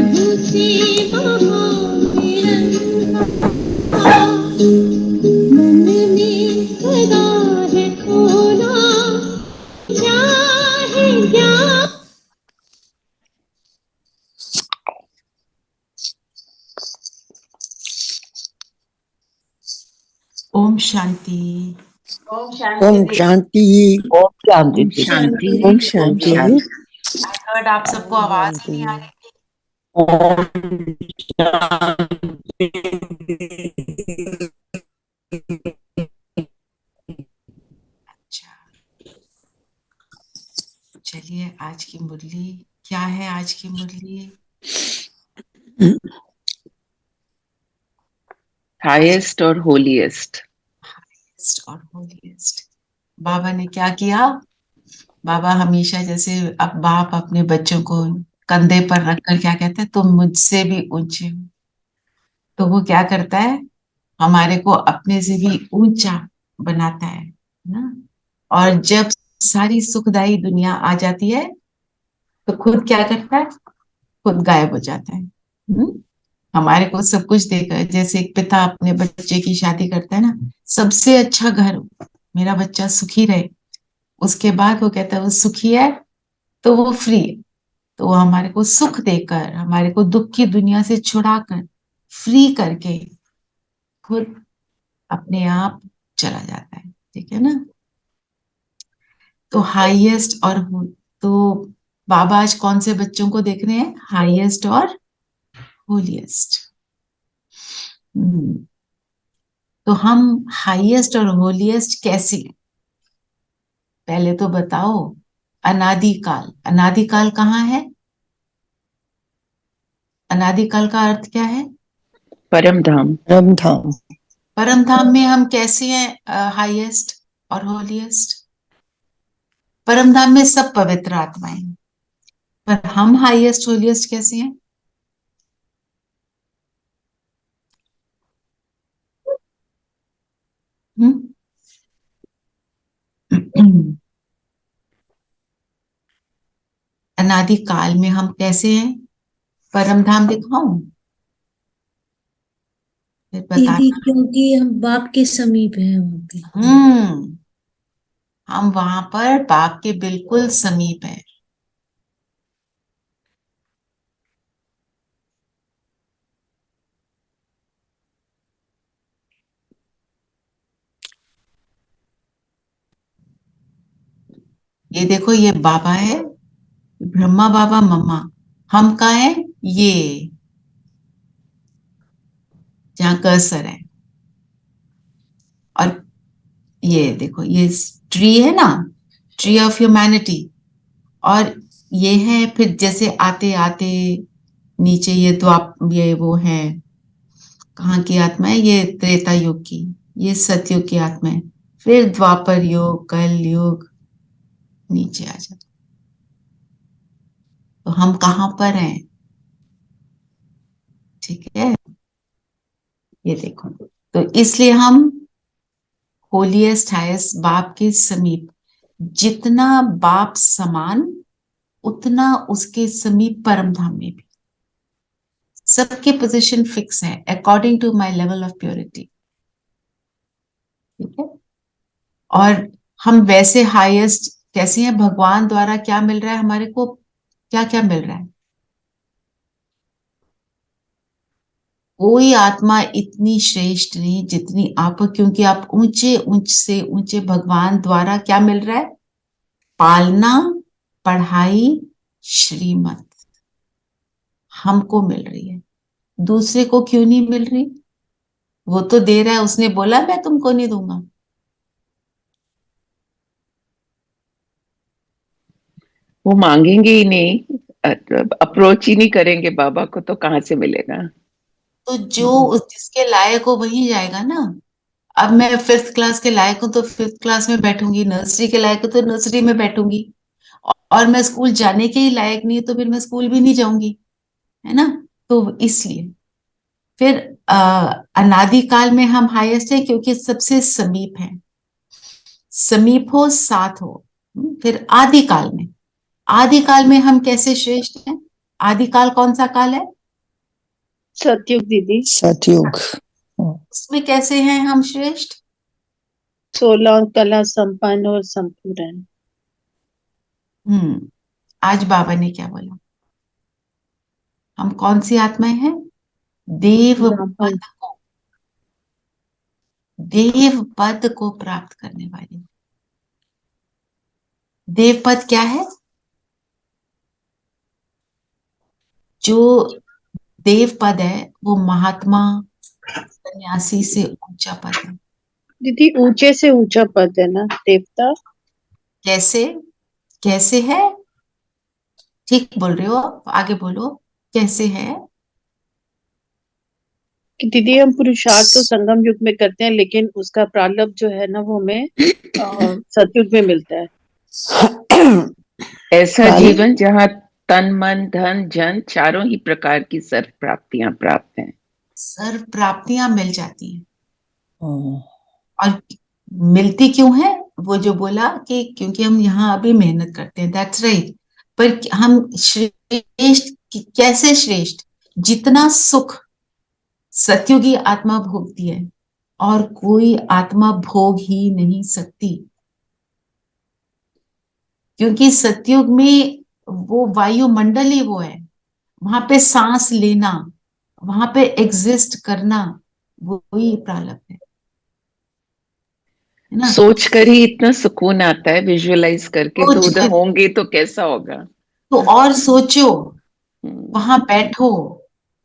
से मन में सदा है खोना चाहे क्या। ओम शांति। ओम शांति। ओम शांति। ओम शांति। ओम शांति। आई हर्ड आप सबको आवाज ही नहीं आ रही थी। ओम शांति। अच्छा, चलिए आज की मुरली क्या है? आज की मुरली हाईएस्ट और होलीएस्ट। हाईएस्ट और होलीएस्ट। बाबा ने क्या किया? बाबा हमेशा जैसे अब बाप अपने बच्चों को कंधे पर रखकर क्या कहते हैं, तुम मुझसे भी ऊंचे हो। तो वो क्या करता है, हमारे को अपने से भी ऊंचा बनाता है ना। और जब सारी सुखदायी दुनिया आ जाती है तो खुद क्या करता है, खुद गायब हो जाता है। हमारे को सब कुछ देकर, जैसे एक पिता अपने बच्चे की शादी करता है ना, सबसे अच्छा घर, मेरा बच्चा सुखी रहे। उसके बाद वो कहता है वो सुखी है तो वो फ्री है। तो वो हमारे को सुख देकर, हमारे को दुख की दुनिया से छुड़ाकर, फ्री करके खुद अपने आप चला जाता है। ठीक है ना। तो हाईएस्ट और तो बाबा आज कौन से बच्चों को देख रहे हैं? हाईएस्ट और होलीएस्ट। तो हम हाईएस्ट और होलीएस्ट कैसे? पहले तो बताओ, अनादिकाल, अनादिकाल कहाँ है? अनादिकाल का अर्थ क्या है? परम धाम। परम धाम। परम धाम में हम कैसे हैं हाईएस्ट और होलीएस्ट? परम धाम में सब पवित्र आत्माएं हैं, पर हम हाईएस्ट होलीएस्ट कैसे हैं? अनादिकाल में हम कैसे हैं? परम धाम दिखाऊं? फिर बता। दीदी क्योंकि हम बाप के समीप हैं वहाँ पे। हम वहां पर बाप के बिल्कुल समीप है। ये देखो, ये बाबा है, ब्रह्मा बाबा मम्मा। हम कहाँ है? ये जहाँ कर्सर है। और ये देखो, ये ट्री है ना, ट्री ऑफ ह्यूमैनिटी। और ये है, फिर जैसे आते आते नीचे ये ये वो है, कहाँ की आत्मा है? ये त्रेता युग की, ये सतयुग की आत्मा है। फिर द्वापर युग, कल युग, नीचे आ जाता। तो हम कहाँ पर हैं? ठीक है, ये देखो। तो इसलिए हम होलीएस्ट हाईएस्ट बाप के समीप, जितना बाप समान उतना उसके समीप परम धाम में भी। सबके पोजीशन फिक्स है according to my level of purity. ठीक है। और हम वैसे हाईएस्ट कैसे हैं? भगवान द्वारा क्या मिल रहा है हमारे को? क्या क्या मिल रहा है? कोई आत्मा इतनी श्रेष्ठ नहीं जितनी आप, क्योंकि आप ऊंचे ऊंच से ऊंचे भगवान द्वारा क्या मिल रहा है? पालना, पढ़ाई, श्रीमत हमको मिल रही है। दूसरे को क्यों नहीं मिल रही? वो तो दे रहा है, उसने बोला मैं तुमको नहीं दूंगा। वो मांगेंगे ही नहीं, अप्रोच ही नहीं करेंगे बाबा को, तो कहाँ से मिलेगा? तो जो जिसके लायक हो वही जाएगा ना। अब मैं फिफ्थ क्लास के लायक हूं तो फिफ्थ क्लास में बैठूंगी, नर्सरी के लायक हूं तो नर्सरी में बैठूंगी। और मैं स्कूल जाने के ही लायक नहीं तो फिर मैं स्कूल भी नहीं जाऊंगी, है ना। तो इसलिए फिर अनादिकाल में हम हाईएस्ट है क्योंकि सबसे समीप है। समीप हो, साथ हो। फिर आदिकाल में, आदिकाल में हम कैसे श्रेष्ठ हैं? आदिकाल कौन सा काल है? सतयुग दीदी। सतयुग। उसमें कैसे हैं हम श्रेष्ठ? 16 कला संपन्न और संपूर्ण। आज बाबा ने क्या बोला? हम कौन सी आत्माएं हैं? देव ब्राह्मण। पद को, देव पद को प्राप्त करने वाली। देव पद क्या है? जो देव पद है वो महात्मा सन्यासी से ऊंचा पद है। दीदी ऊंचे से ऊंचा पद है ना देवता। कैसे? कैसे है? ठीक बोल रहे हो, आगे बोलो। कैसे है? कि दीदी हम पुरुषार्थ तो संगम युग में करते हैं, लेकिन उसका प्रारब्ध जो है ना वो हमें सतयुग में मिलता है। ऐसा फल? जीवन जहाँ तन मन धन जन चारों ही प्रकार की सर्व प्राप्तियां प्राप्त हैं। सर्व प्राप्तियां मिल जाती हैं। हम्म, और मिलती क्यों है? वो जो बोला कि क्योंकि हम यहाँ अभी मेहनत करते हैं, दैट्स राइट। पर हम श्रेष्ठ कैसे श्रेष्ठ? जितना सुख सतयुगी आत्मा भोगती है और कोई आत्मा भोग ही नहीं सकती, क्योंकि सतयुग में वो वायुमंडल ही वो है। वहां पे सांस लेना, वहां पे एग्जिस्ट करना, वही प्रारब्ध है ना। सोच कर ही इतना सुकून आता है, विजुअलाइज करके तो सोच उधर कर होंगे तो कैसा होगा। तो और सोचो, हम्म, वहां बैठो,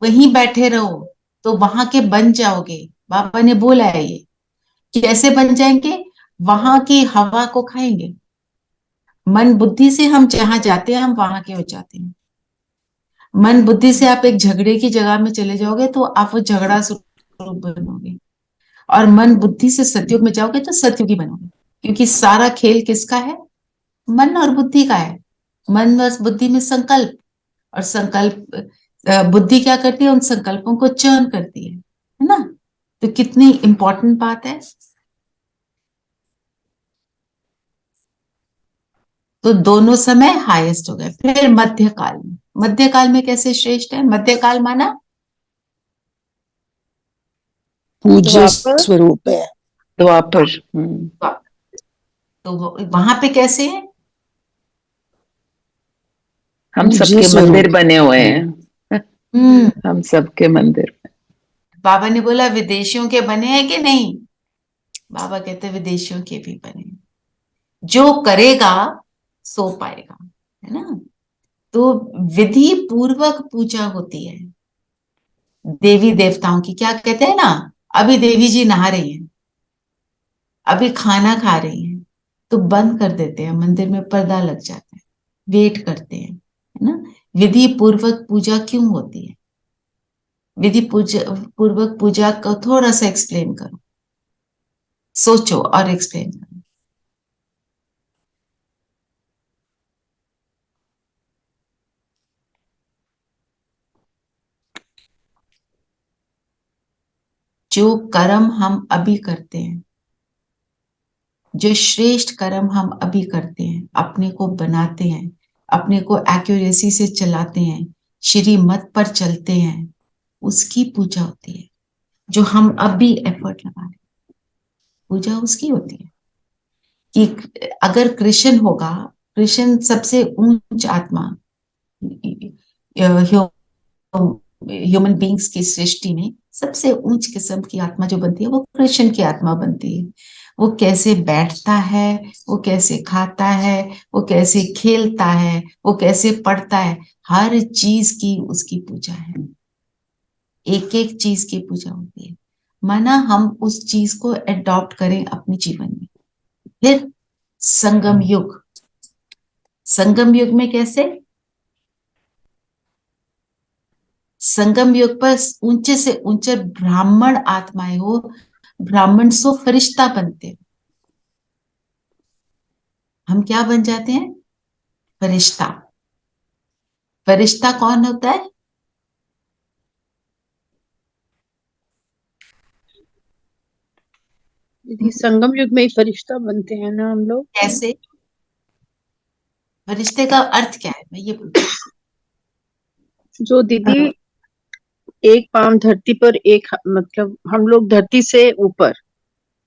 वहीं बैठे रहो तो वहां के बन जाओगे। बाबा ने बोला है ये। कैसे बन जाएंगे? वहां की हवा को खाएंगे। मन बुद्धि से हम जहां जाते हैं हम वहां के हो जाते हैं। मन बुद्धि से आप एक झगड़े की जगह में चले जाओगे तो आप वो झगड़ा स्वरूप बनोगे, और मन बुद्धि से सतयुग में जाओगे तो सतयुगी बनोगे। क्योंकि सारा खेल किसका है? मन और बुद्धि का है। मन और बुद्धि में संकल्प, और संकल्प बुद्धि क्या करती है? उन संकल्पों को चर्न करती है ना। तो कितनी इंपॉर्टेंट बात है। तो दोनों समय हाईएस्ट हो गए। फिर मध्यकाल में, मध्यकाल में कैसे श्रेष्ठ है? मध्यकाल माना पूज्य द्वापर। स्वरूप है। द्वापर। तो वहां पे कैसे है? हम पूज्य सबके मंदिर स्वरूप। बने हुए हैं। हम्म हम सबके मंदिर। बाबा ने बोला विदेशियों के बने हैं कि नहीं? बाबा कहते हैं विदेशियों के भी बने। जो करेगा सो पाएगा, है ना। तो विधि पूर्वक पूजा होती है देवी देवताओं की। क्या कहते हैं ना, अभी देवी जी नहा रही हैं, अभी खाना खा रही हैं, तो बंद कर देते हैं, मंदिर में पर्दा लग जाता है, वेट करते हैं, है ना। विधि पूर्वक पूजा क्यों होती है? विधि पूजा पूर्वक पूजा को थोड़ा सा एक्सप्लेन करो, सोचो और एक्सप्लेन करो। जो कर्म हम अभी करते हैं, जो श्रेष्ठ कर्म हम अभी करते हैं, अपने को बनाते हैं, अपने को एक्यूरेसी से चलाते हैं, श्रीमत पर चलते हैं, उसकी पूजा होती है। जो हम अभी एफर्ट लगा रहे हैं, पूजा उसकी होती है। कि अगर कृष्ण होगा, कृष्ण सबसे ऊंच आत्मा ह्यूमन बींग्स की सृष्टि में सबसे ऊंच किस्म की आत्मा जो बनती है वो कृष्ण की आत्मा बनती है। वो कैसे बैठता है, वो कैसे खाता है, वो कैसे खेलता है, वो कैसे पढ़ता है, हर चीज की उसकी पूजा है। एक एक चीज की पूजा होती है। माना हम उस चीज को एडॉप्ट करें अपने जीवन में। फिर संगम युग, संगम युग में कैसे? संगम युग पर ऊंचे से ऊंचे ब्राह्मण आत्माएं हो, ब्राह्मण सो फरिश्ता बनते हैं। हम क्या बन जाते हैं? फरिश्ता। फरिश्ता कौन होता है? दीदी संगम युग में ही फरिश्ता बनते हैं ना हम लोग। कैसे? फरिश्ते का अर्थ क्या है, मैं ये पूछ। जो दीदी एक पाँव धरती पर, एक मतलब हम लोग धरती से ऊपर,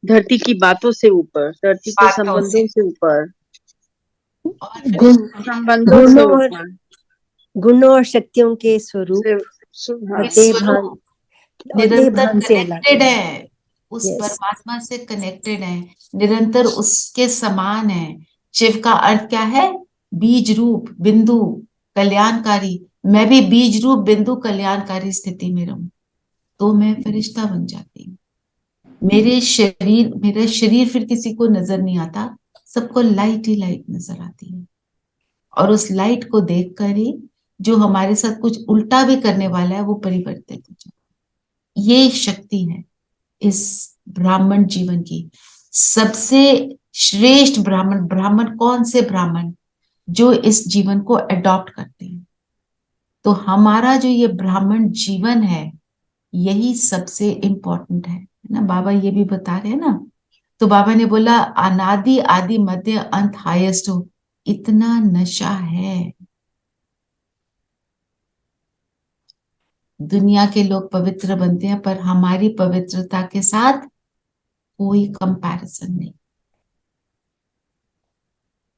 धरती की बातों से ऊपर, धरती के बातों से संबंधों से ऊपर, और फिर गुण संबंधों से गुणों और ऊपर गुणों और शक्तियों के स्वरूप से और हाँ, देह भान स्वरूप और देह निरंतर भान से अलग कनेक्टेड है। है, उस यस, परमात्मा से कनेक्टेड है, निरंतर उसके समान है। शिव का अर्थ क्या है? बीज रूप बिंदु कल्याणकारी। मैं भी बीज रूप बिंदु कल्याणकारी स्थिति में रहूं तो मैं फरिश्ता बन जाती हूँ। मेरा शरीर फिर किसी को नजर नहीं आता, सबको लाइट ही लाइट नजर आती है। और उस लाइट को देखकर ही जो हमारे साथ कुछ उल्टा भी करने वाला है वो परिवर्तित हो जाता है। ये शक्ति है इस ब्राह्मण जीवन की। सबसे श्रेष्ठ ब्राह्मण, ब्राह्मण कौन से ब्राह्मण? जो इस जीवन को अडॉप्ट करते हैं। तो हमारा जो ये ब्राह्मण जीवन है यही सबसे इंपॉर्टेंट है ना। बाबा ये भी बता रहे हैं ना। तो बाबा ने बोला अनादि आदि मध्य अंत हाईएस्ट हो, इतना नशा है। दुनिया के लोग पवित्र बनते हैं पर हमारी पवित्रता के साथ कोई कंपैरिजन नहीं।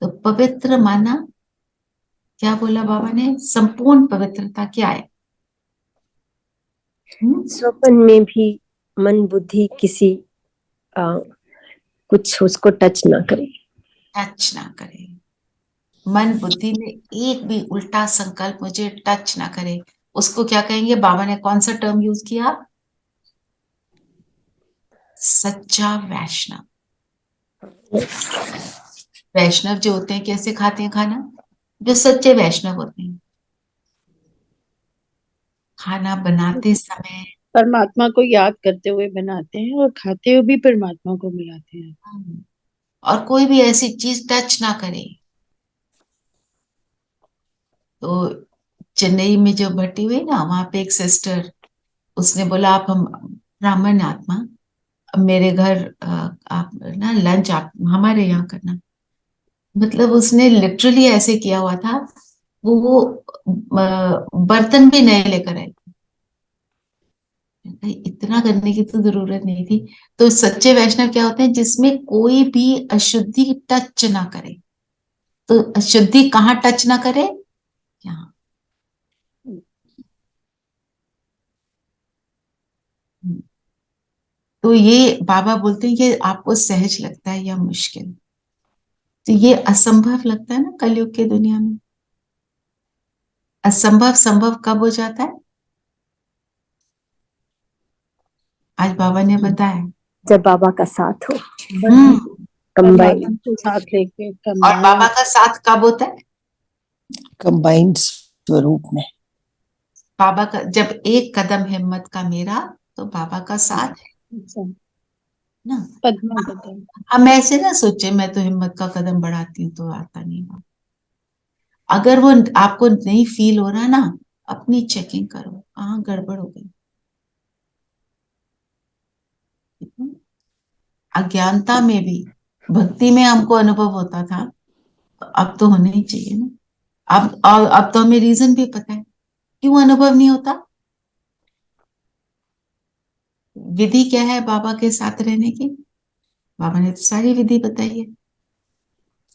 तो पवित्र माना क्या बोला बाबा ने? संपूर्ण पवित्रता क्या है? स्वपन में भी मन बुद्धि किसी कुछ उसको टच ना करे, टच ना करे। मन बुद्धि में एक भी उल्टा संकल्प मुझे टच ना करे, उसको क्या कहेंगे? बाबा ने कौन सा टर्म यूज किया? सच्चा वैष्णव। वैष्णव जो होते हैं कैसे खाते हैं खाना? जो सच्चे वैष्णव होते हैं खाना बनाते समय परमात्मा को याद करते हुए बनाते हैं और खाते हुए भी परमात्मा को मिलाते हैं। और कोई भी ऐसी चीज टच ना करे। तो चेन्नई में जो भर्ती हुई ना, वहां पे एक सिस्टर, उसने बोला आप हम ब्राह्मण आत्मा, अब मेरे घर आप ना लंच आप हमारे यहाँ करना। मतलब उसने लिटरली ऐसे किया हुआ था। वो बर्तन भी नए लेकर आई। इतना करने की तो जरूरत नहीं थी। तो सच्चे वैष्णव क्या होते हैं? जिसमें कोई भी अशुद्धि टच ना करे। तो अशुद्धि कहाँ टच ना करे? यहाँ। तो ये बाबा बोलते हैं कि आपको सहज लगता है या मुश्किल। तो ये असंभव लगता है ना कलयुग के दुनिया में। असंभव संभव कब हो जाता है? आज बाबा ने बताया। जब बाबा का साथ हो, कंबाइन। परमात्मा को साथ लेके और बाबा का साथ कब होता है? कंबाइंड स्वरूप में। बाबा का जब एक कदम हिम्मत का मेरा, तो बाबा का साथ है ना। पद्मा कदम। हम ऐसे ना सोचे मैं तो हिम्मत का कदम बढ़ाती हूँ तो आता नहीं हुआ। अगर वो आपको नहीं फील हो रहा ना, अपनी चेकिंग करो कहाँ गड़बड़ हो गई। अज्ञानता में भी भक्ति में हमको अनुभव होता था, अब तो होना ही चाहिए ना। अब तो हमें रीजन भी पता है क्यों अनुभव नहीं होता। विधि क्या है बाबा के साथ रहने की? बाबा ने तो सारी विधि बताई है।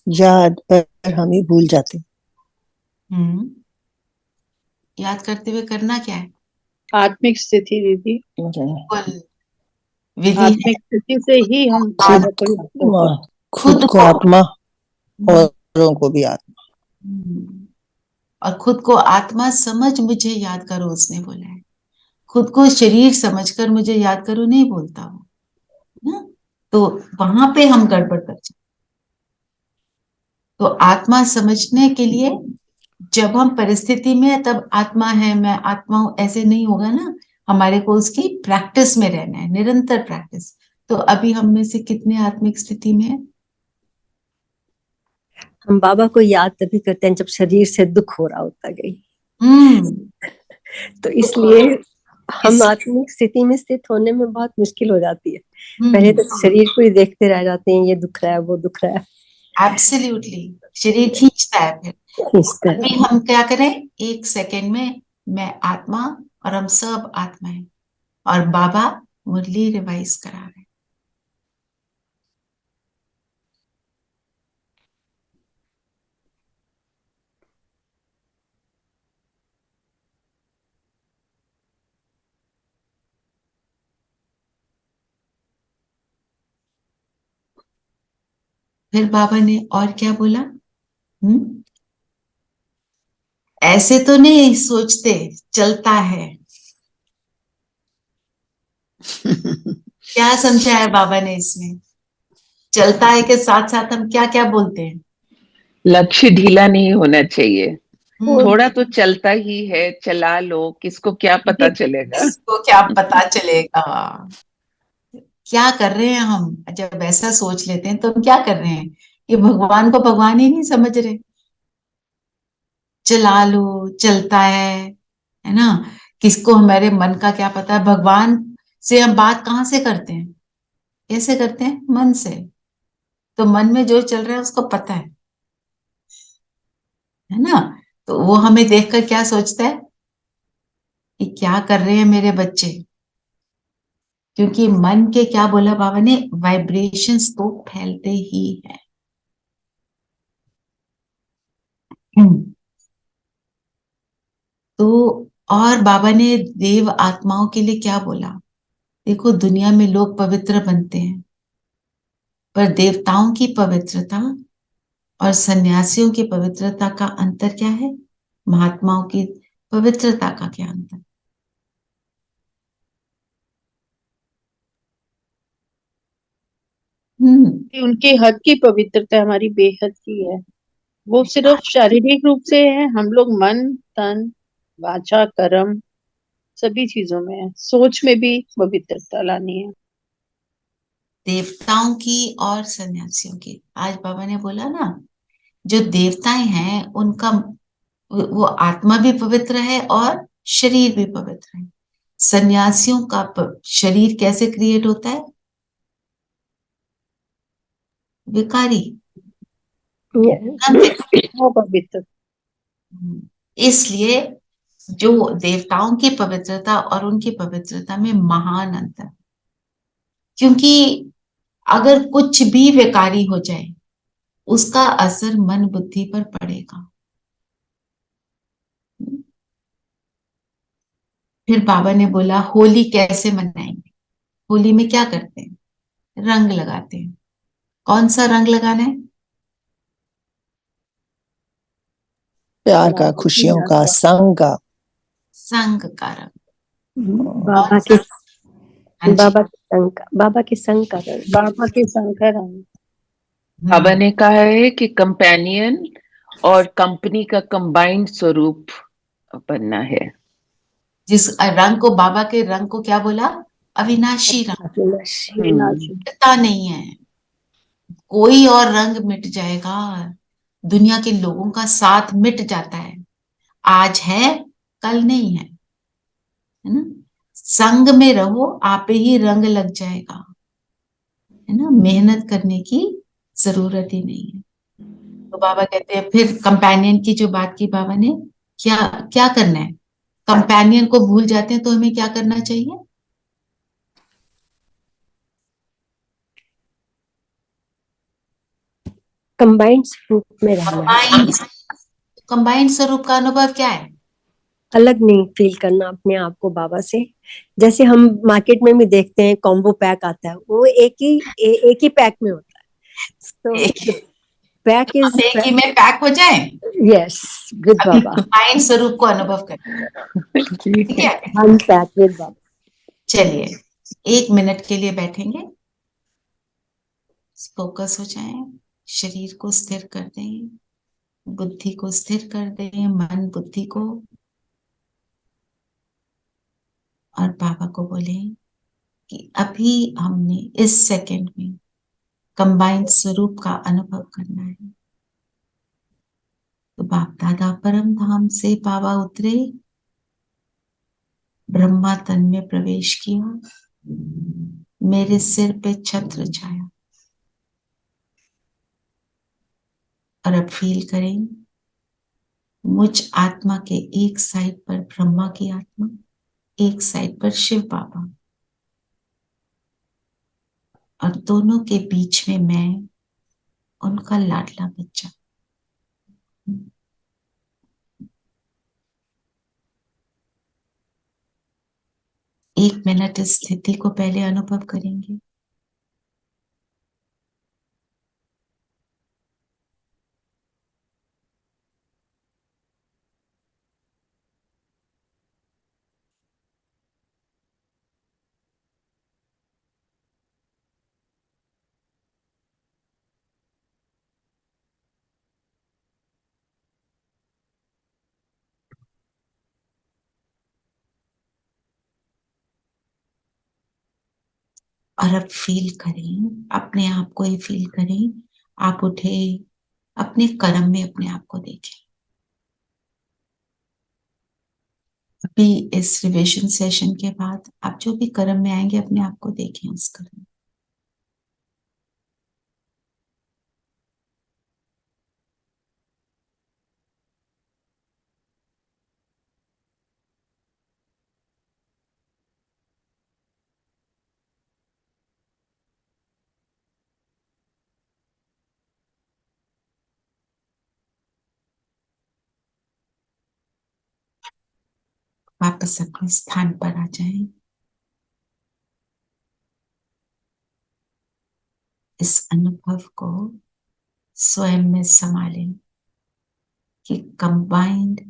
याद पर हम ही भूल जाते। याद करते हुए करना क्या है? आत्मिक स्थिति दीदी, कुल विधि है आत्मिक स्थिति से ही हम खुद बाबा को याद करते हैं। खुद को आत्मा, औरों को भी आत्मा। और खुद को आत्मा समझ मुझे याद करो, उसने बोला है। खुद को शरीर समझकर मुझे याद करो नहीं बोलता वो ना। तो वहां पे हम गड़बड़ कर जाते। तो आत्मा समझने के लिए जब हम परिस्थिति में, तब आत्मा है मैं आत्मा हूं ऐसे नहीं होगा ना। हमारे को उसकी प्रैक्टिस में रहना है, निरंतर प्रैक्टिस। तो अभी हम में से कितने आत्मिक स्थिति में है? हम बाबा को याद तभी करते हैं जब शरीर से दुख हो रहा होता गई। तो इसलिए हम आत्मिक स्थिति में स्थित होने में बहुत मुश्किल हो जाती है। पहले तो शरीर को ही देखते रह जाते हैं, ये दुख रहा है वो दुख रहा है। एब्सोल्युटली शरीर खींचता है। फिर अभी हम क्या करें? एक सेकेंड में मैं आत्मा और हम सब आत्माएं, और बाबा मुरली रिवाइज करा रहे हैं। फिर बाबा ने और क्या बोला? ऐसे तो नहीं सोचते चलता है। क्या समझा है बाबा ने इसमें? चलता है के साथ साथ हम क्या क्या बोलते हैं? लक्ष्य ढीला नहीं होना चाहिए। हम्म, थोड़ा तो चलता ही है, चला लो, किसको क्या पता चलेगा। इसको क्या पता चलेगा? क्या कर रहे हैं हम? जब ऐसा सोच लेते हैं तो हम क्या कर रहे हैं? ये भगवान को भगवान ही नहीं समझ रहे। चला लो, चलता है ना? किसको हमारे मन का क्या पता है? भगवान से हम बात कहाँ से करते हैं? कैसे करते हैं? मन से। तो मन में जो चल रहा है उसको पता है ना? तो वो हमें देखकर क्या सोचता है कि क्या कर रहे हैं मेरे बच्चे? क्योंकि मन के क्या बोला बाबा ने? वाइब्रेशंस तो फैलते ही हैं। तो और बाबा ने देव आत्माओं के लिए क्या बोला? देखो, दुनिया में लोग पवित्र बनते हैं, पर देवताओं की पवित्रता और सन्यासियों की पवित्रता का अंतर क्या है? महात्माओं की पवित्रता का क्या अंतर? कि उनके हद की पवित्रता हमारी बेहद की है। वो सिर्फ शारीरिक रूप से है, हम लोग मन तन वाचा कर्म सभी चीजों में है, सोच में भी पवित्रता लानी है। देवताओं की और सन्यासियों की। आज बाबा ने बोला ना, जो देवताएं हैं उनका वो आत्मा भी पवित्र है और शरीर भी पवित्र है। सन्यासियों का शरीर कैसे क्रिएट होता है? विकारी। वो पवित्र। इसलिए जो देवताओं की पवित्रता और उनकी पवित्रता में महान अंतर। क्योंकि अगर कुछ भी विकारी हो जाए उसका असर मन बुद्धि पर पड़ेगा। फिर बाबा ने बोला होली कैसे मनाएंगे? होली में क्या करते हैं? रंग लगाते हैं। कौन सा रंग लगाना है? प्यार का, खुशियों का, संग का। संग का रंग। बाबा कौन के सा? हाँ जी। बाबा के संग का रंग। बाबा के शंकर हम। बाबा ने कहा है कि कंपेनियन और कंपनी का कंबाइंड स्वरूप बनना है। जिस रंग को, बाबा के रंग को क्या बोला? अविनाशी रंग। मिटता नहीं है। कोई और रंग मिट जाएगा, दुनिया के लोगों का साथ मिट जाता है। आज है, कल नहीं है ना? संग में रहो, आप ही रंग लग जाएगा, है ना? मेहनत करने की जरूरत ही नहीं है। तो बाबा कहते हैं, फिर कंपेनियन की जो बात की बाबा ने, क्या क्या करना है? कंपेनियन को भूल जाते हैं तो हमें क्या करना चाहिए? कंबाइंड रूप में रहना है, कंबाइंड। कंबाइंड स्वरूप का अनुभव क्या है? अलग नहीं फील करना अपने आप को बाबा से। जैसे हम मार्केट में भी देखते हैं कॉम्बो पैक आता है, वो एक ही पैक में होता है। तो पैक हम इज एक ही में पैक हो जाए। यस विद अभी बाबा। कंबाइंड स्वरूप को अनुभव करें, ठीक है? हम पैक विद बाबा। चलिए 1 मिनट के लिए बैठेंगे, फोकस हो जाए, शरीर को स्थिर कर दें, बुद्धि को स्थिर कर दें, मन बुद्धि को, और बाबा को बोले कि अभी हमने इस सेकंड में कंबाइंड स्वरूप का अनुभव करना है। तो बाप दादा परम धाम से बाबा उतरे, ब्रह्मा तन में प्रवेश किया, मेरे सिर पे छत्र छाया, और अब फील करें मुझ आत्मा के एक साइड पर ब्रह्मा की आत्मा, एक साइड पर शिव बाबा और दोनों के बीच में मैं, उनका लाडला बच्चा। एक मिनट इस स्थिति को पहले अनुभव करेंगे। और अब फील करें, अपने आप को ही फील करें। आप उठे, अपने कर्म में अपने आप को देखें। अभी इस रिविजन सेशन के बाद आप जो भी कर्म में आएंगे, अपने आप को देखें उस कर्म में। वापस अपने स्थान पर आ जाएं। इस अनुभव को स्वयं में संभालें कि कंबाइंड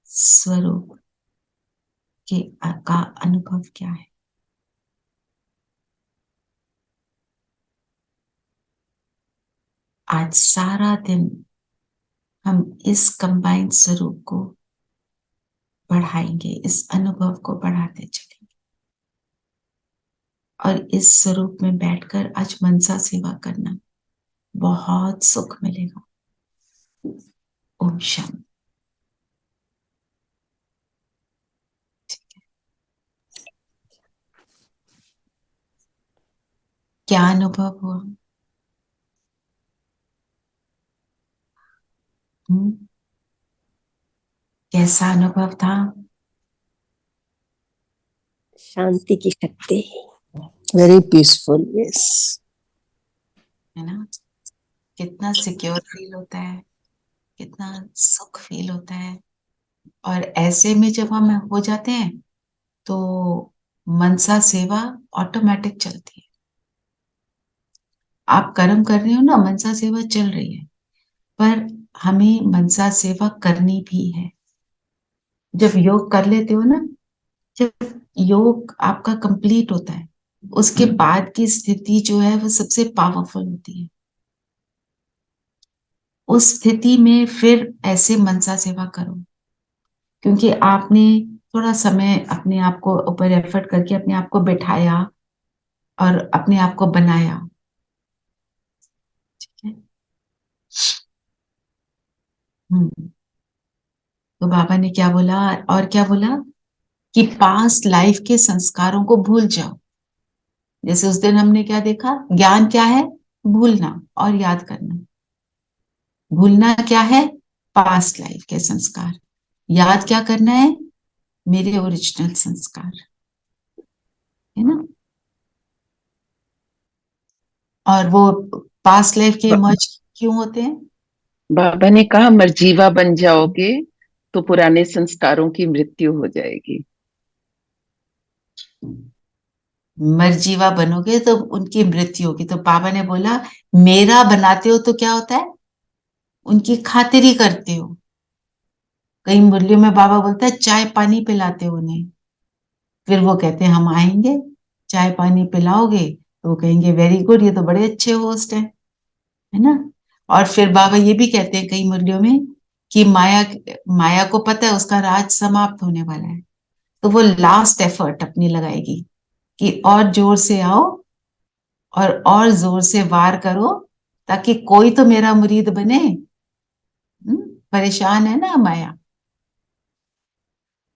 स्वरूप के का अनुभव क्या है। आज सारा दिन हम इस कंबाइंड स्वरूप को बढ़ाएंगे, इस अनुभव को बढ़ाते चलेंगे और इस स्वरूप में बैठकर आज मनसा सेवा करना, बहुत सुख मिलेगा। ओम शांति। क्या अनुभव हुआ? कैसा अनुभव था? शांति की शक्ति, वेरी पीसफुल, यस। है ना? कितना सिक्योर फील होता है, कितना सुख फील होता है। और ऐसे में जब हम हो जाते हैं तो मनसा सेवा ऑटोमेटिक चलती है। आप कर्म कर रहे हो ना, मनसा सेवा चल रही है, पर हमें मनसा सेवा करनी भी है। जब योग कर लेते हो ना, जब योग आपका कंप्लीट होता है, उसके बाद की स्थिति जो है वो सबसे पावरफुल होती है। उस स्थिति में फिर ऐसे मनसा सेवा करो, क्योंकि आपने थोड़ा समय अपने आप को ऊपर एफर्ट करके अपने आप को बैठाया और अपने आप को बनाया। ठीक है। तो बाबा ने क्या बोला और क्या बोला कि पास्ट लाइफ के संस्कारों को भूल जाओ। जैसे उस दिन हमने क्या देखा, ज्ञान क्या है? भूलना और याद करना। भूलना क्या है? पास्ट लाइफ के संस्कार। याद क्या करना है? मेरे ओरिजिनल संस्कार, है ना? और वो पास्ट लाइफ के मर्ज क्यों होते हैं? बाबा ने कहा मर्जीवा बन जाओगे तो पुराने संस्कारों की मृत्यु हो जाएगी। मर्जीवा बनोगे तो उनकी मृत्यु होगी। तो बाबा ने बोला मेरा बनाते हो तो क्या होता है? उनकी खातिरी करते हो। कई मुरलियों में बाबा बोलता है चाय पानी पिलाते हो उन्हें। फिर वो कहते हैं हम आएंगे, चाय पानी पिलाओगे? तो वो कहेंगे वेरी गुड, ये तो बड़े अच्छे होस्ट है ना? और फिर बाबा ये भी कहते हैं कई मुरलियों में कि माया माया को पता है उसका राज समाप्त होने वाला है, तो वो लास्ट एफर्ट अपनी लगाएगी कि और जोर से आओ और जोर से वार करो ताकि कोई तो मेरा मुरीद बने। परेशान है ना माया।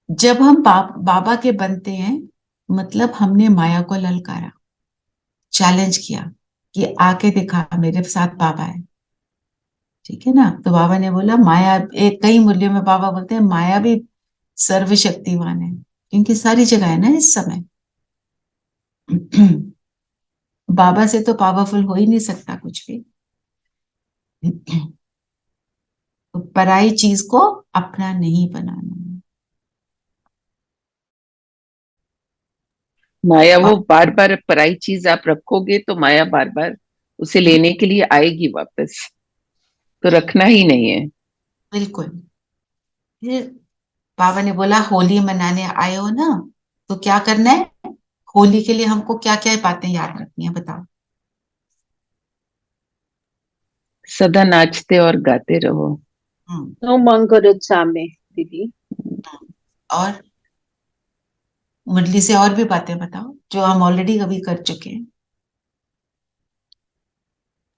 जब हम बाबा के बनते हैं, मतलब हमने माया को ललकारा, चैलेंज किया कि आके दिखा मेरे साथ बाबा है। ठीक है ना? तो बाबा ने बोला माया, एक कई मूल्यों में बाबा बोलते हैं माया भी सर्वशक्तिवान है, क्योंकि सारी जगह है ना इस समय। बाबा से तो पावरफुल हो ही नहीं सकता कुछ भी। तो पराई चीज को अपना नहीं बनाना। माया वो बार बार पराई चीज आप रखोगे तो माया बार बार उसे लेने के लिए आएगी वापस, तो रखना ही नहीं है। बिल्कुल। फिर बाबा ने बोला होली मनाने आए हो ना, तो क्या करना है? होली के लिए हमको क्या क्या बातें याद रखनी है, बताओ। सदा नाचते और गाते रहो। हम्म। नो मंगल सामे दीदी। और मुरली से और भी बातें बताओ जो हम ऑलरेडी कभी कर चुके हैं।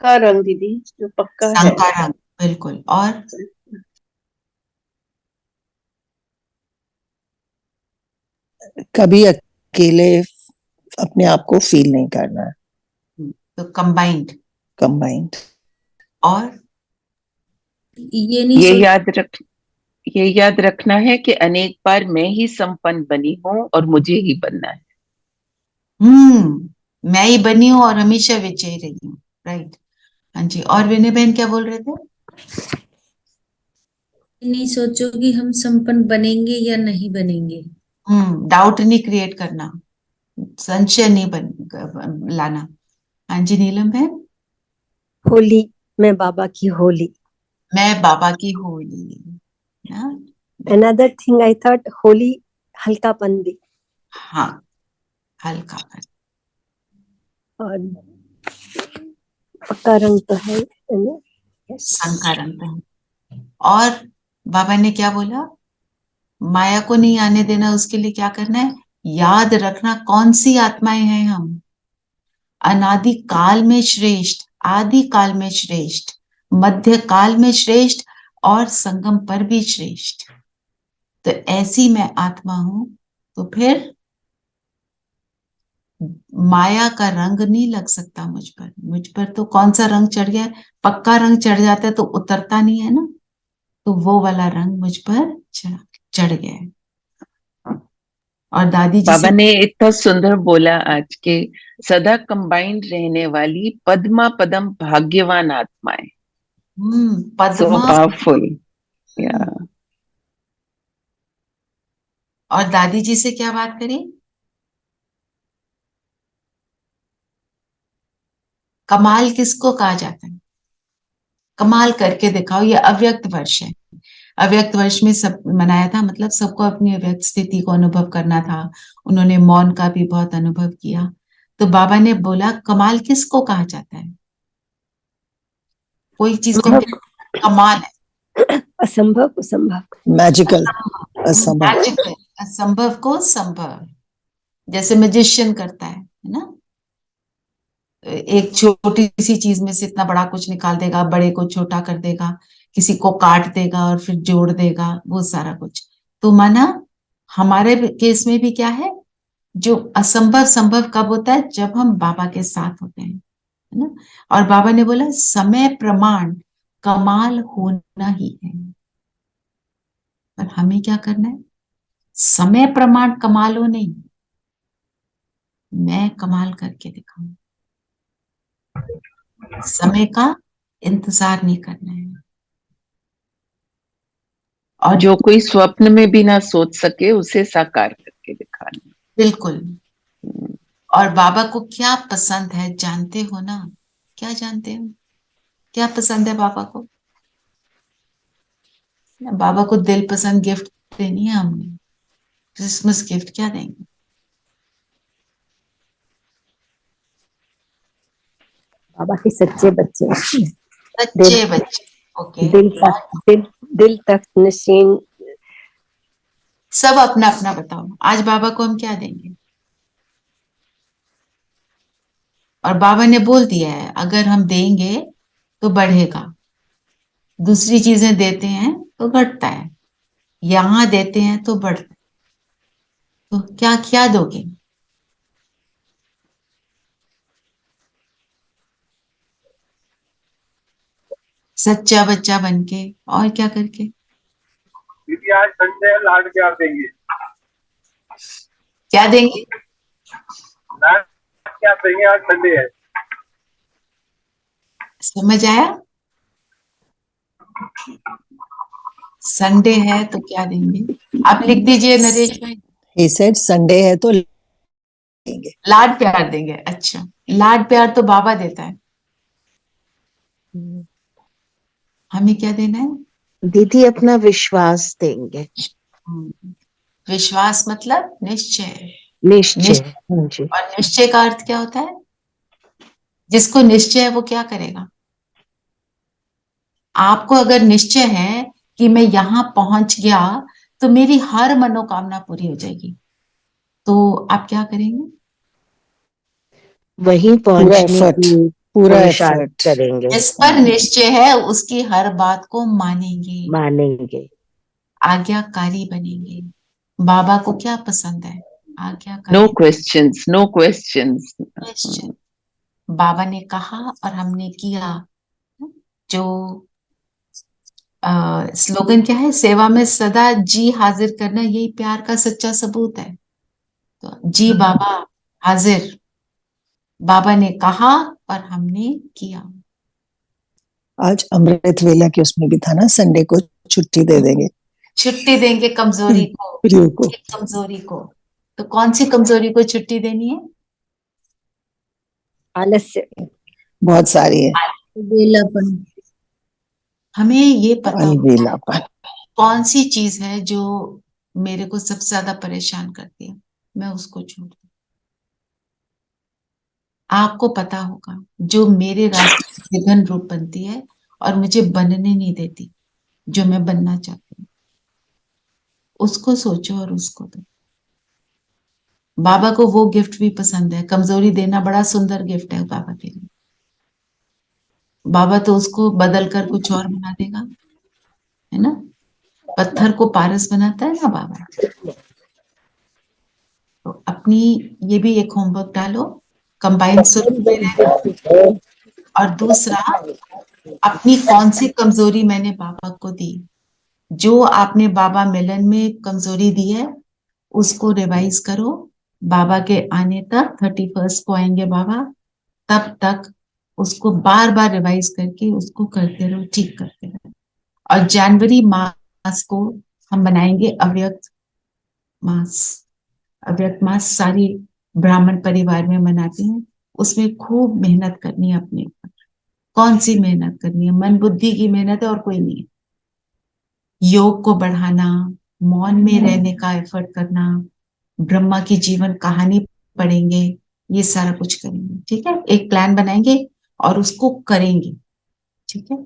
का रंग दीदी जो पक्का है। शंका रंग, बिल्कुल। और कभी अकेले अपने आप को फील नहीं करना है, तो कंबाइंड। कंबाइंड। और ये नहीं ये सोच याद रख ये याद रखना है कि अनेक बार मैं ही संपन्न बनी हूँ और मुझे ही बनना है। मैं ही बनी हूँ और हमेशा विजयी रही हूँ। राइट। हाँ जी। और विनय बहन क्या बोल रहे थे? नहीं सोचो कि हम संपन्न बनेंगे या नहीं बनेंगे। डाउट नहीं क्रिएट करना, संशय नहीं बन लाना। हाँ जी नीलम बहन। होली, मैं बाबा की होली। मैं बाबा की होली ना। Another thing I thought, Holi हल्कापन भी। हाँ, हल्का पर। और पक्का रंग तो है ना? Yes. शंका रंग है। और बाबा ने क्या बोला? माया को नहीं आने देना, उसके लिए क्या करना है? याद रखना कौन सी आत्माएं हैं हम। अनादि काल में श्रेष्ठ, आदि काल में श्रेष्ठ, मध्य काल में श्रेष्ठ और संगम पर भी श्रेष्ठ। तो ऐसी मैं आत्मा हूं। तो फिर माया का रंग नहीं लग सकता मुझ पर। मुझ पर तो कौन सा रंग चढ़ गया है? पक्का रंग चढ़ जाता है तो उतरता नहीं है ना। तो वो वाला रंग मुझ पर चढ़ गया है। और दादी जी बाबा से ने इतना सुंदर बोला आज के, सदा कंबाइंड रहने वाली पद्मा पदम भाग्यवान आत्माएं। सो पद्मा। पावरफुल। या और दादी जी से क्या बात करी? कमाल किसको कहा जाता है? कमाल करके दिखाओ। ये अव्यक्त वर्ष है। अव्यक्त वर्ष में सब मनाया था, मतलब सबको अपनी अव्यक्त स्थिति को अनुभव करना था। उन्होंने मौन का भी बहुत अनुभव किया। तो बाबा ने बोला कमाल किसको कहा जाता है? कोई चीज को संभव, कमाल है। असंभव को संभव। मैजिकल, असंभव। मैजिकल। असंभव को संभव। जैसे मैजिशियन करता है ना। एक छोटी सी चीज में से इतना बड़ा कुछ निकाल देगा, बड़े को छोटा कर देगा, किसी को काट देगा और फिर जोड़ देगा, वो सारा कुछ। तो माना हमारे केस में भी क्या है? जो असंभव संभव कब होता है? जब हम बाबा के साथ होते हैं, है ना। और बाबा ने बोला समय प्रमाण कमाल होना ही है। पर हमें क्या करना है? समय प्रमाण कमाल हो नहीं, मैं कमाल करके दिखाऊं। समय का इंतजार नहीं करना है। और जो कोई स्वप्न में भी ना सोच सके उसे साकार करके दिखाना। बिल्कुल। और बाबा को क्या पसंद है जानते हो ना? क्या जानते हो? क्या पसंद है बाबा को? बाबा को दिल पसंद गिफ्ट देनी है हमने। क्रिसमस गिफ्ट क्या देंगे? बाबा के सच्चे बच्चे, दिल बच्चे बच्चे। ओके। दिल तक, दिल तक नशीन। सब अपना अपना बताओ, आज बाबा को हम क्या देंगे? और बाबा ने बोल दिया है अगर हम देंगे तो बढ़ेगा, दूसरी चीजें देते हैं तो घटता है, यहां देते हैं तो बढ़ता है। तो क्या क्या दोगे? सच्चा बच्चा बनके और क्या करके? दीदी आज संडे है, लाड प्यार देंगे। क्या देंगे? क्या सही है, आज संडे है। समझ आया? संडे है तो क्या देंगे? आप लिख दीजिए नरेश भाई। He said संडे है तो लेंगे। लाड प्यार देंगे। अच्छा, लाड प्यार तो बाबा देता है, हमें क्या देना है? दीदी अपना विश्वास देंगे। विश्वास मतलब निश्चय। निश्चय। हाँ जी। और निश्चय का अर्थ क्या होता है? जिसको निश्चय है वो क्या करेगा? आपको अगर निश्चय है कि मैं यहां पहुंच गया तो मेरी हर मनोकामना पूरी हो जाएगी, तो आप क्या करेंगे? वहीं पूरा पहुंचने एफर्ट, की पूरा पुरुषार्थ एफर्ट करेंगे, जिस पर निश्चय है उसकी हर बात को मानेंगे, मानेंगे। आज्ञाकारी बनेंगे। बाबा को क्या पसंद है? नो आज्ञाकारी। Questions, no questions. क्वेश्चन। बाबा ने कहा और हमने किया। जो स्लोगन क्या है? सेवा में सदा जी हाजिर करना, यही प्यार का सच्चा सबूत है। तो जी बाबा हाजिर। बाबा ने कहा और हमने किया। आज अमृत वेला के उसमें भी था ना, संडे को छुट्टी दे देंगे छुट्टी देंगे कमजोरी को, प्रियो को। एक कमजोरी को। तो कौन सी कमजोरी को छुट्टी देनी है? आलस्य। बहुत सारी है। बेलापन। हमें ये पता होता है अलबेलापन। कौन सी चीज है जो मेरे को सबसे ज्यादा परेशान करती है, मैं उसको छोड़ दूं। आपको पता होगा जो मेरे रास्ते में विघन रूप बनती है और मुझे बनने नहीं देती जो मैं बनना चाहती हूँ, उसको सोचो और उसको दो। बाबा को वो गिफ्ट भी पसंद है, कमजोरी देना बड़ा सुंदर गिफ्ट है बाबा के लिए। बाबा तो उसको बदल कर कुछ और बना देगा, है ना? पत्थर को पारस बनाता है ना बाबा। तो अपनी ये भी एक होमवर्क डालो, कंबाइन स्वरूप में रहना। और दूसरा, अपनी कौन सी कमजोरी मैंने बाबा को दी, जो आपने बाबा मिलन में कमजोरी दी है उसको रिवाइज करो। बाबा के आने तक 31 को आएंगे बाबा, तब तक उसको बार बार रिवाइज करके उसको करते रहो, ठीक करते रहो। और जनवरी मास को हम बनाएंगे अव्यक्त मास। अव्यक्त मास सारी ब्राह्मण परिवार में मनाते हैं। उसमें खूब मेहनत करनी है अपने ऊपर। कौन सी मेहनत करनी है? मन बुद्धि की मेहनत है और कोई नहीं है। योग को बढ़ाना, मौन में रहने का एफर्ट करना, ब्रह्मा की जीवन कहानी पढ़ेंगे, ये सारा कुछ करेंगे। ठीक है, एक प्लान बनाएंगे और उसको करेंगे। ठीक है।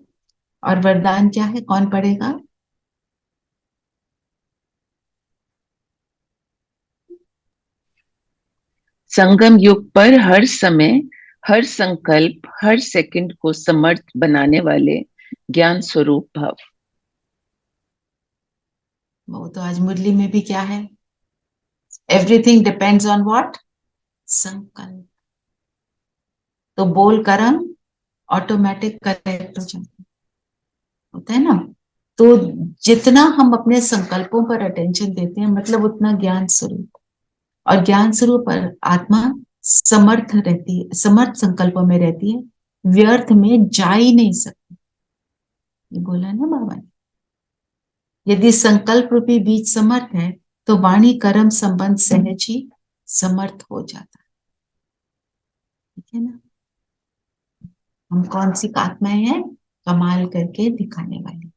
और वरदान क्या है, कौन पढ़ेगा? संगम युग पर हर समय, हर संकल्प, हर सेकंड को समर्थ बनाने वाले ज्ञान स्वरूप भव। वो तो आज मुरली में भी क्या है? Everything depends on what? संकल्प। तो बोल कर्म ऑटोमेटिक करेक्ट हो जाता होता है ना। तो जितना हम अपने संकल्पों पर अटेंशन देते हैं, मतलब उतना ज्ञान स्वरूप, और ज्ञान स्वरूप पर आत्मा समर्थ रहती है, समर्थ संकल्पों में रहती है, व्यर्थ में जा ही नहीं सकती। ये बोला ना बाबा ने। यदि संकल्प रूपी बीज समर्थ है तो वाणी कर्म संबंध सहज ही समर्थ हो जाता है। ठीक है ना। हम कौन सी आत्माएं हैं? कमाल करके दिखाने वाली।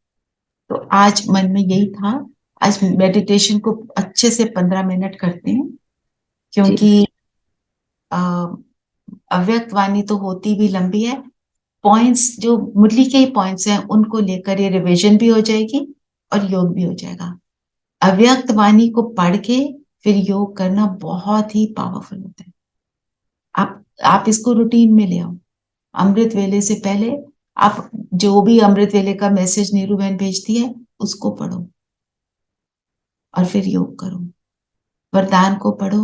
तो आज मन में यही था। आज मेडिटेशन को अच्छे से 15 मिनट करते हैं, क्योंकि अव्यक्त वाणी तो होती भी लंबी है। पॉइंट्स जो मुरली के ही पॉइंट्स हैं उनको लेकर ये रिवीजन भी हो जाएगी और योग भी हो जाएगा। अव्यक्त वाणी को पढ़ के फिर योग करना बहुत ही पावरफुल होता है। आप इसको रूटीन में ले आओ। अमृत वेले से पहले आप जो भी अमृत वेले का मैसेज नीरू बहन भेजती है उसको पढ़ो और फिर योग करो। वरदान को पढ़ो,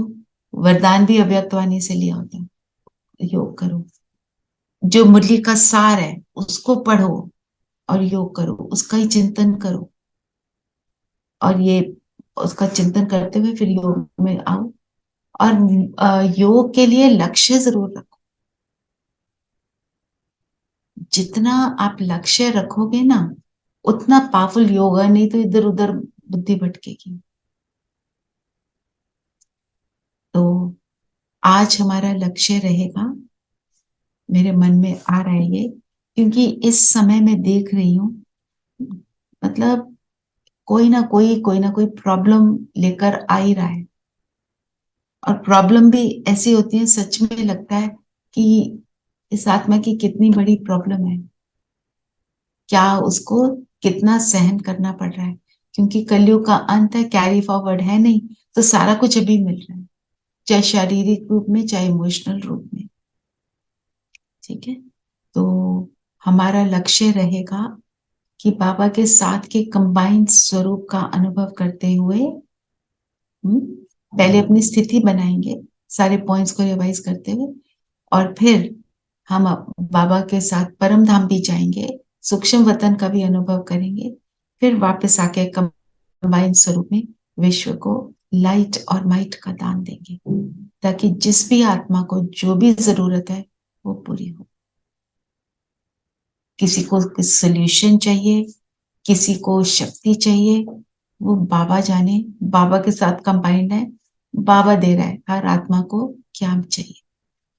वरदान भी अव्यक्त वाणी से लिया होता है। योग करो। जो मुरली का सार है उसको पढ़ो और योग करो, उसका ही चिंतन करो। और ये उसका चिंतन करते हुए फिर योग में आओ। और योग के लिए लक्ष्य जरूर रखो। जितना आप लक्ष्य रखोगे ना, उतना पावरफुल योग है, नहीं तो इधर उधर बुद्धि भटकेगी। तो आज हमारा लक्ष्य रहेगा, मेरे मन में आ रहा है ये, क्योंकि इस समय मैं देख रही हूँ, मतलब कोई ना कोई प्रॉब्लम लेकर आ ही रहा है। और प्रॉब्लम भी ऐसी होती है, सच में लगता है कि इस आत्मा की कितनी बड़ी प्रॉब्लम है, क्या उसको कितना सहन करना पड़ रहा है। क्योंकि कलयुग का अंत है, कैरी फॉरवर्ड है नहीं, तो सारा कुछ अभी मिल रहा है, चाहे शारीरिक रूप में चाहे इमोशनल रूप में। ठीक है, तो हमारा लक्ष्य रहेगा कि बाबा के साथ के कंबाइंड स्वरूप का अनुभव करते हुए पहले अपनी स्थिति बनाएंगे, सारे पॉइंट्स को रिवाइज करते हुए, और फिर हम बाबा के साथ परम धाम भी जाएंगे, सूक्ष्म वतन का भी अनुभव करेंगे, फिर वापस आके कंबाइंड स्वरूप में विश्व को लाइट और माइट का दान देंगे, ताकि जिस भी आत्मा को जो भी जरूरत है वो पूरी हो। किसी को सोल्यूशन चाहिए, किसी को शक्ति चाहिए, वो बाबा जाने, बाबा के साथ कंबाइंड है, बाबा दे रहा है हर आत्मा को क्या चाहिए।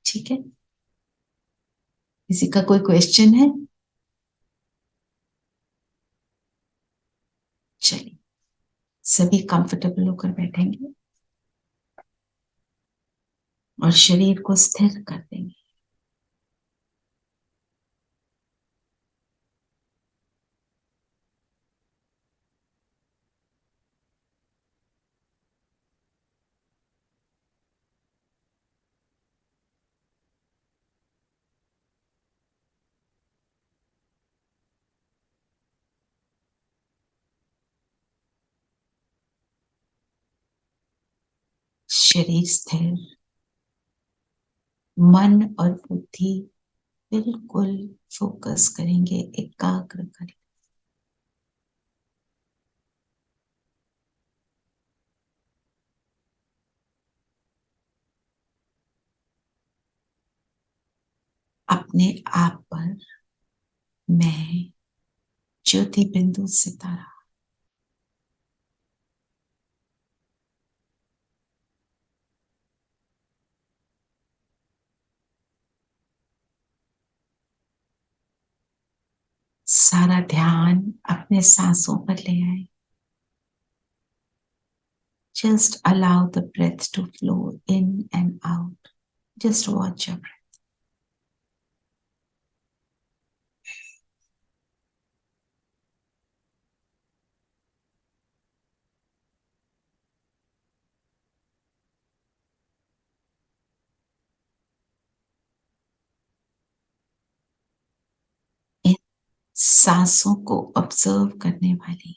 ठीक है, किसी का कोई क्वेश्चन है? चलिए, सभी कंफर्टेबल होकर बैठेंगे और शरीर को स्थिर कर देंगे। शरीर स्थिर, मन और बुद्धि बिल्कुल फोकस करेंगे, एकाग्र करेंगे। अपने आप पर मैं ज्योति बिंदु सितारा सारा ध्यान अपने सांसों पर ले आए। Just allow the breath to flow in and out. Just watch your breath. इन सांसों को ऑब्जर्व करने वाली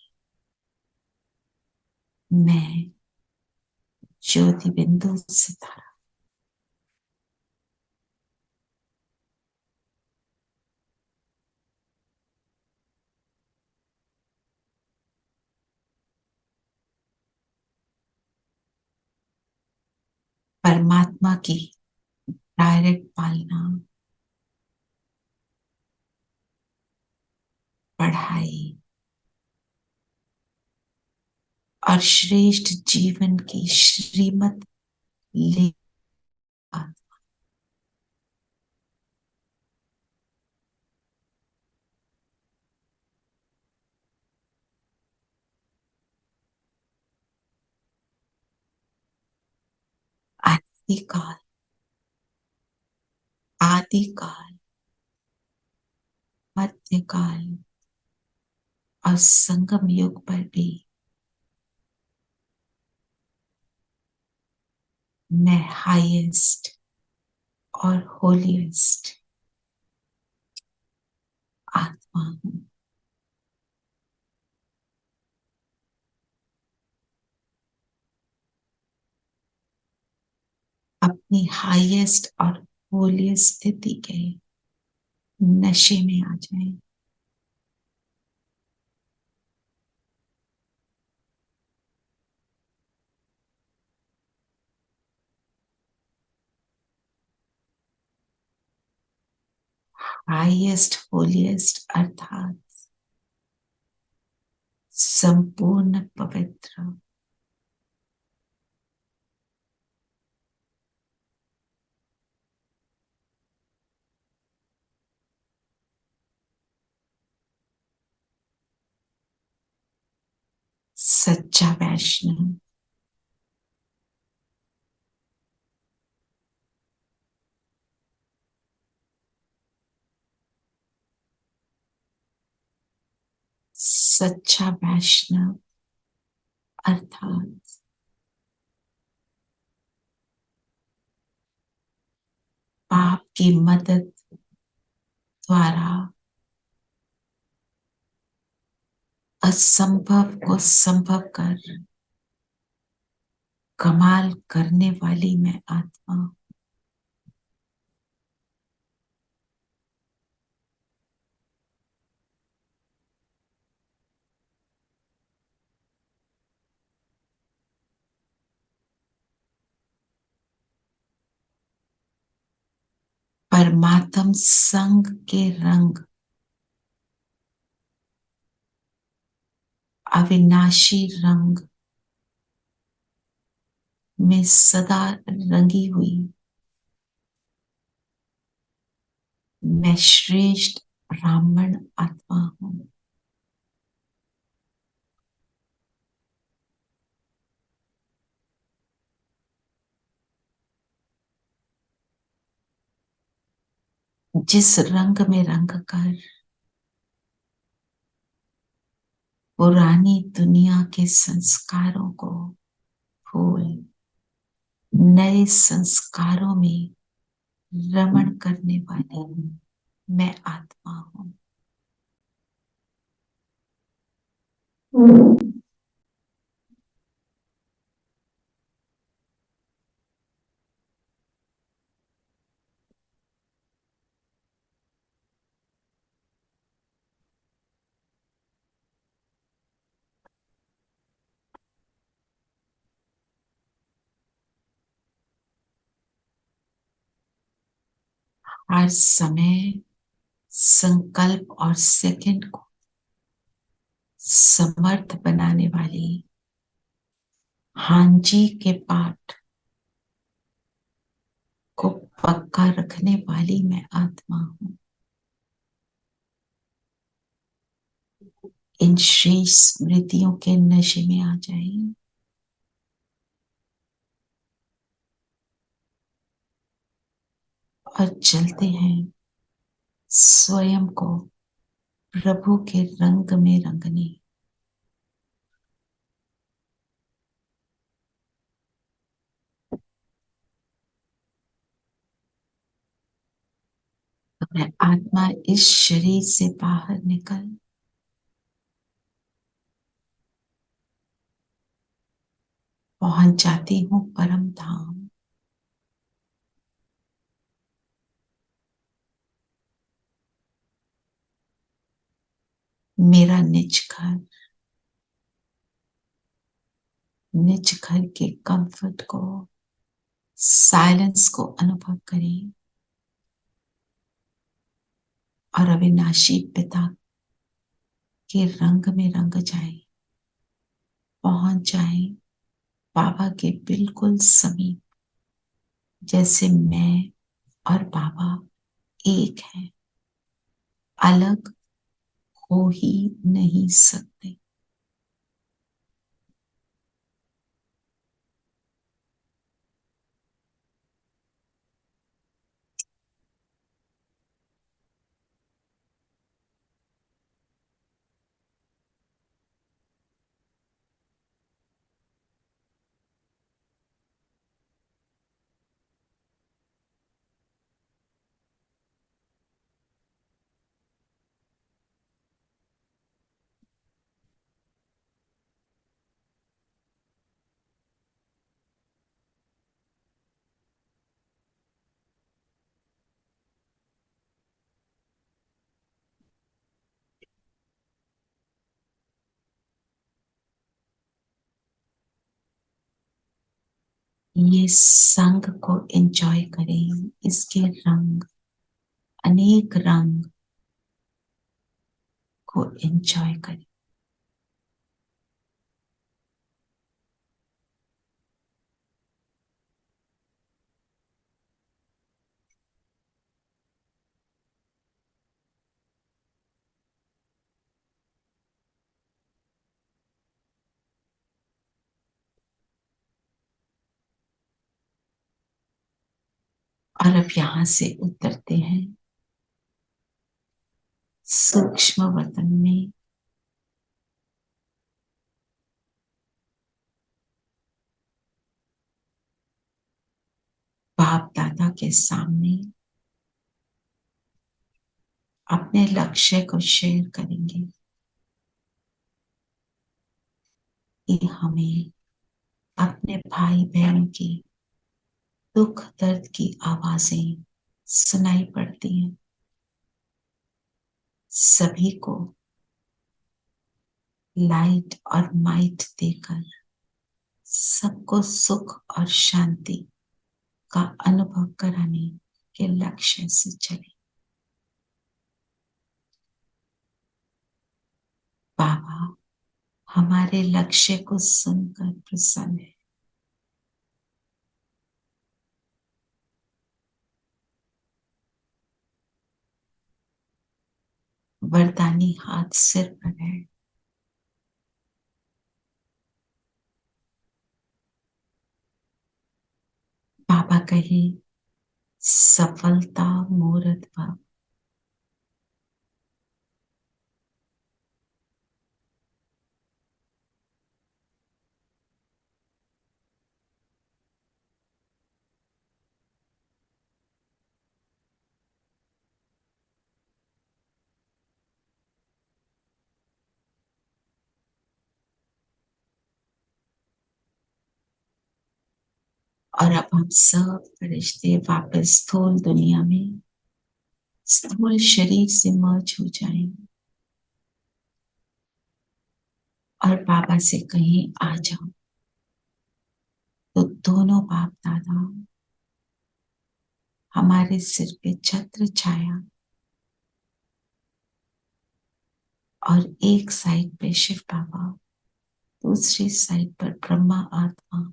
मैं ज्योति बिंदु सितारा परमात्मा की डायरेक्ट पालना, पढ़ाई और श्रेष्ठ जीवन की श्रीमत ले अनादिकाल, आदिकाल, मध्यकाल और संगम युग पर भी मैं हाईएस्ट और होलीएस्ट आत्मा हूं। अपनी हाईएस्ट और होलीएस्ट स्थिति के नशे में आ जाए। हाईएस्ट होलीएस्ट अर्थात संपूर्ण पवित्र, सच्चा वैष्णव, सच्चा वैष्णव अर्थात पाप की मदद द्वारा असंभव को संभव कर कमाल करने वाली मैं आत्मा हूं। परमात्म संग के रंग अविनाशी रंग में सदा रंगी हुई मैं श्रेष्ठ ब्राह्मण आत्मा हूं। जिस रंग में रंग कर पुरानी दुनिया के संस्कारों को भूल नए संस्कारों में रमण करने वाली मैं आत्मा हूं। हर समय संकल्प और सेकंड को समर्थ बनाने वाली हांजी के पाठ को पक्का रखने वाली मैं आत्मा हूं। इन शेष स्मृतियों के नशे में आ जाइए और चलते हैं स्वयं को प्रभु के रंग में रंगने। तो मैं आत्मा इस शरीर से बाहर निकल पहुंच जाती हूँ परम धाम। मेरा निज घर के कंफर्ट को साइलेंस को अनुभव करें और अविनाशी पिता के रंग में रंग जाए, पहुंच जाए बाबा के बिल्कुल समीप, जैसे मैं और बाबा एक हैं, अलग हो ही नहीं सकते। ये संग को एंजॉय करें, इसके रंग अनेक रंग को एंजॉय करें। और अब यहां से उतरते हैं सूक्ष्म वतन में। बाप दादा के सामने अपने लक्ष्य को शेयर करेंगे कि हमें अपने भाई बहन की दुख दर्द की आवाजें सुनाई पड़ती हैं। सभी को लाइट और माइट देकर सबको सुख और शांति का अनुभव कराने के लक्ष्य से चले। बाबा हमारे लक्ष्य को सुनकर प्रसन्न है। वरदानी हाथ सिर पर है। बाबा कहे सफलता मूर्त भव। और अब हम सब फरिश्ते वापस स्थूल दुनिया में स्थूल शरीर से मर्ज हो जाएंगे और बाबा से कहीं आ जाओ तो दोनों बाप दादा हमारे सिर पे छत्र छाया और एक साइड पे शिव बाबा, दूसरी साइड पर ब्रह्मा आत्मा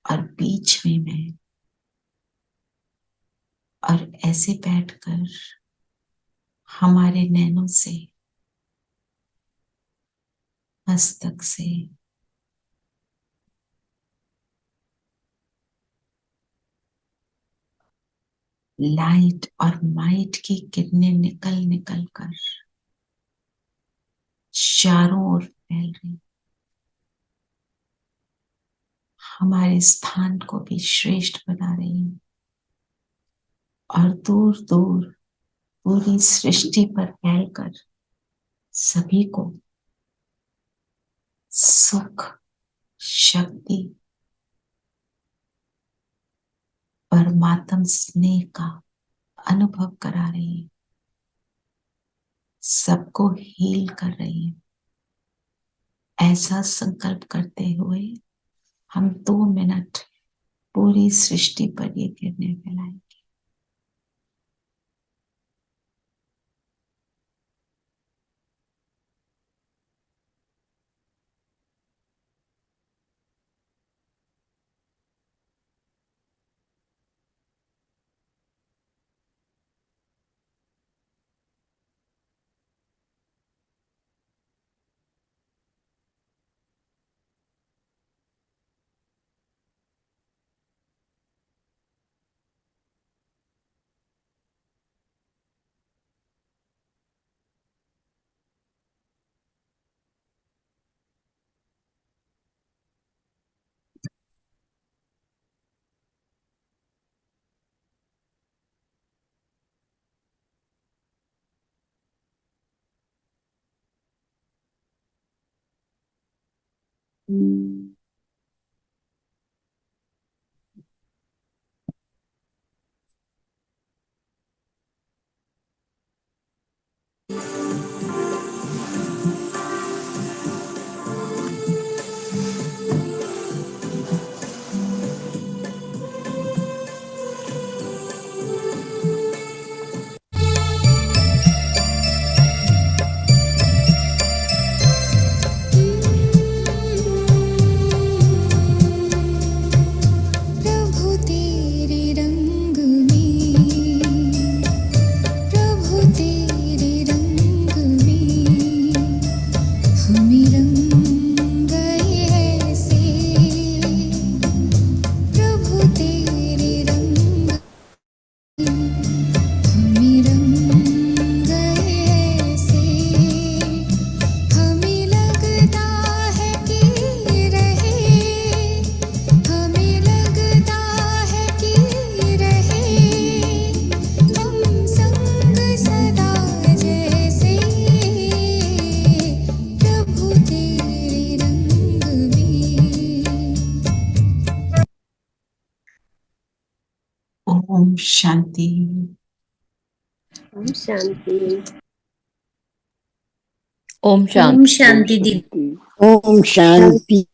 और बीच में मैं, और ऐसे बैठकर हमारे नैनों से मस्तक से लाइट और माइट की किरणें निकल निकल कर चारों ओर फैल रही, हमारे स्थान को भी श्रेष्ठ बना रही है और दूर दूर पूरी सृष्टि पर फैलकर सभी को सुख, शक्ति, परमात्म स्नेह का अनुभव करा रही है, सबको हील कर रही है। ऐसा संकल्प करते हुए हम 2 मिनट पूरी सृष्टि पर ये किरणें फैलाएंगे। ओम शांति। ओम शांति। ओम ओम शांति। शांति दीदी। ओम शांति।